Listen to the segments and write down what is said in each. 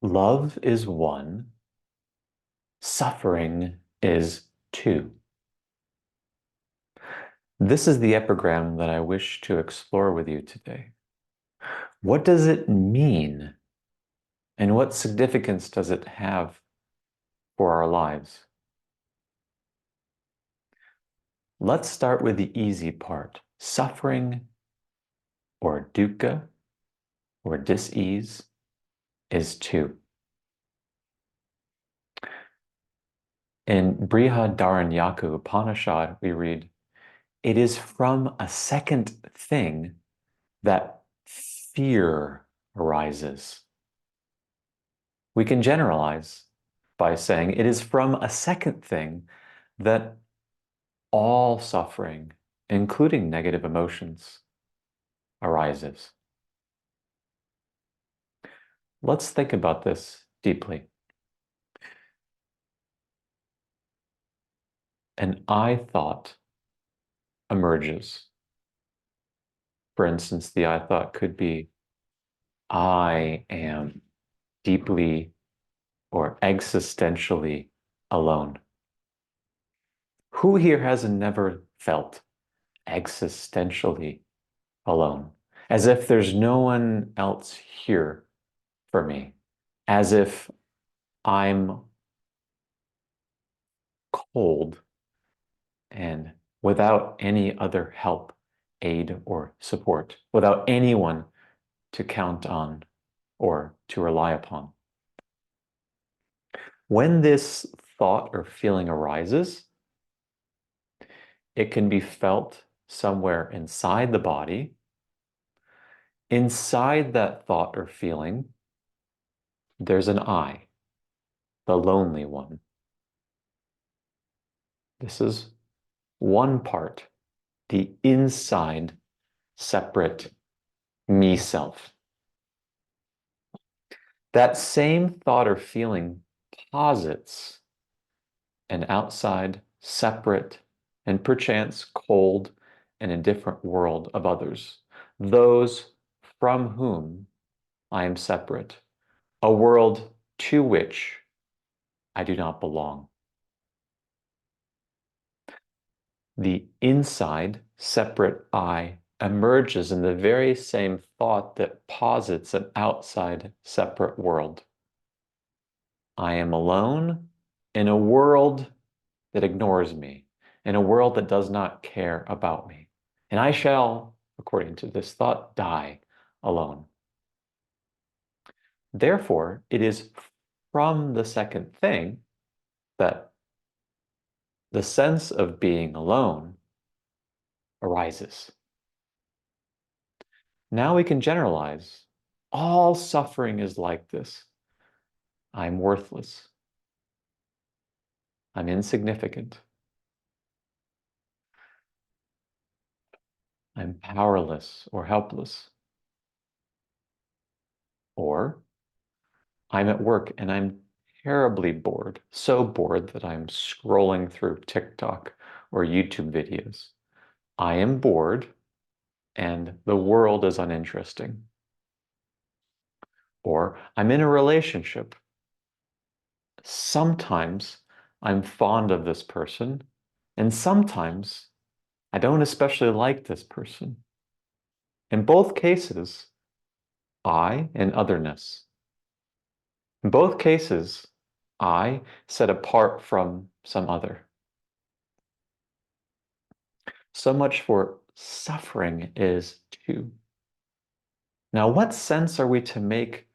Love is one, suffering is two. This is the epigram that I wish to explore with you today. What does it mean? And what significance does it have for our lives? Let's start with the easy part. Suffering or dukkha or dis-ease is two. In Brihadaranyaka Upanishad, we read, "It is from a second thing that fear arises." We can generalize by saying it is from a second thing that all suffering, including negative emotions, arises. Let's think about this deeply. An I thought emerges. For instance, the I thought could be, I am deeply or existentially alone. Who here has never felt existentially alone? As if there's no one else here for me. As if I'm cold and without any other help, aid, or support, without anyone to count on or to rely upon. When this thought or feeling arises, it can be felt somewhere inside the body. Inside that thought or feeling, there's an I, the lonely one. This is one part, the inside separate me self. That same thought or feeling posits an outside, separate, and perchance cold and indifferent world of others, those from whom I am separate, a world to which I do not belong. The inside, separate I emerges in the very same thought that posits an outside, separate world. I am alone in a world that ignores me, in a world that does not care about me. And I shall, according to this thought, die alone. Therefore, it is from the second thing that the sense of being alone arises. Now we can generalize. All suffering is like this. I'm worthless. I'm insignificant. I'm powerless or helpless. Or I'm at work and I'm terribly bored, so bored that I'm scrolling through TikTok or YouTube videos. I am bored and the world is uninteresting. Or I'm in a relationship. Sometimes I'm fond of this person, and sometimes I don't especially like this person. In both cases, I and otherness. In both cases, I set apart from some other. So much for suffering is two. Now, what sense are we to make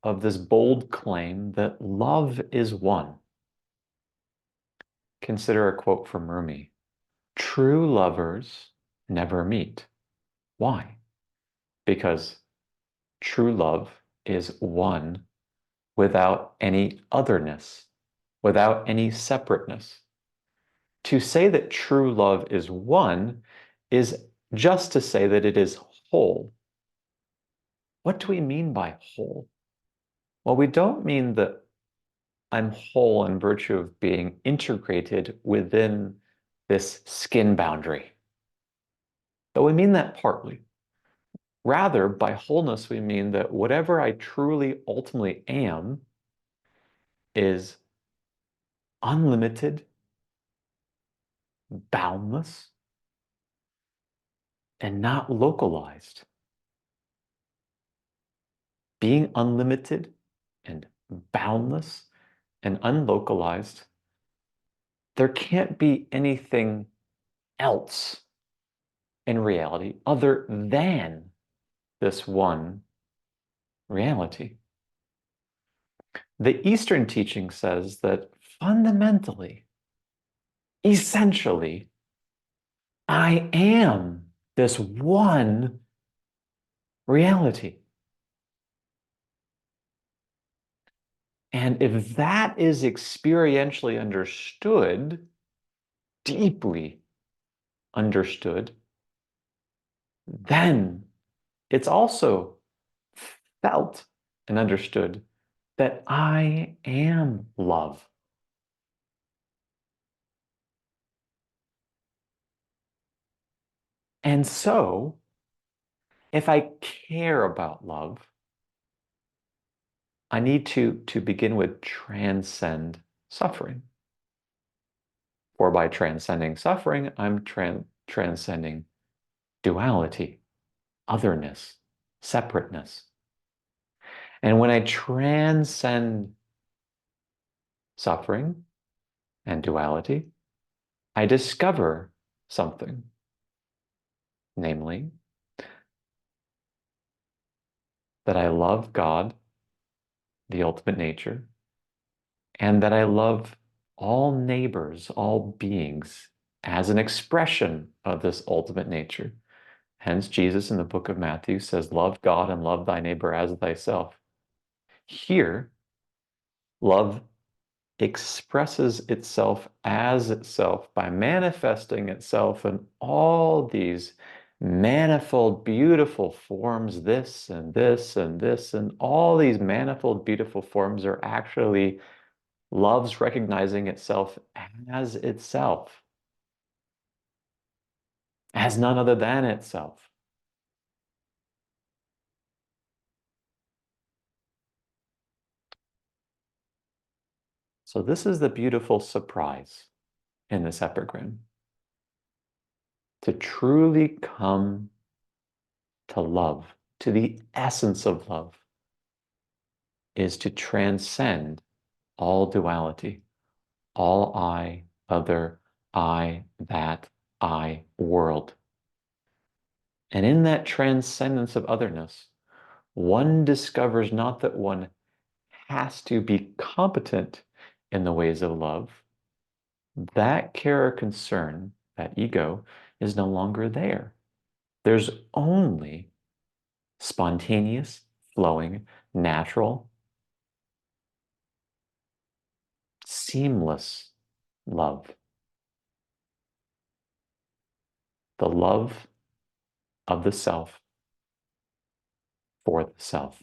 of this bold claim that love is one? Consider a quote from Rumi. True lovers never meet. Why? Because true love is one without any otherness, without any separateness. To say that true love is one is just to say that it is whole. What do we mean by whole? Well, we don't mean that I'm whole in virtue of being integrated within this skin boundary. But we mean that partly. Rather, by wholeness, we mean that whatever I truly ultimately am is unlimited, boundless, and not localized. Being unlimited and boundless and unlocalized, there can't be anything else in reality other than this one reality. The Eastern teaching says that fundamentally, essentially, I am this one reality. And if that is experientially understood, deeply understood, then it's also felt and understood that I am love. And so, if I care about love, I need to begin with transcend suffering. For by transcending suffering, I'm transcending duality, otherness, separateness. And when I transcend suffering and duality, I discover something, namely, that I love God, the ultimate nature, and that I love all neighbors, all beings, as an expression of this ultimate nature. Hence, Jesus in the book of Matthew says, love God and love thy neighbor as thyself. Here, love expresses itself as itself by manifesting itself in all these manifold, beautiful forms, this and this and this, and all these manifold, beautiful forms are actually love's recognizing itself, as none other than itself. So this is the beautiful surprise in this epigram. To truly come to love, to the essence of love, is to transcend all duality, all I, other, I, that, I, world. And in that transcendence of otherness, one discovers not that one has to be competent in the ways of love. That care or concern, that ego, is no longer there. There's only spontaneous, flowing, natural, seamless love. The love of the self for the self.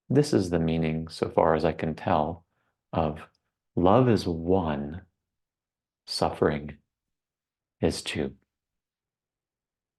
This is the meaning, so far as I can tell, of love is one, suffering is two.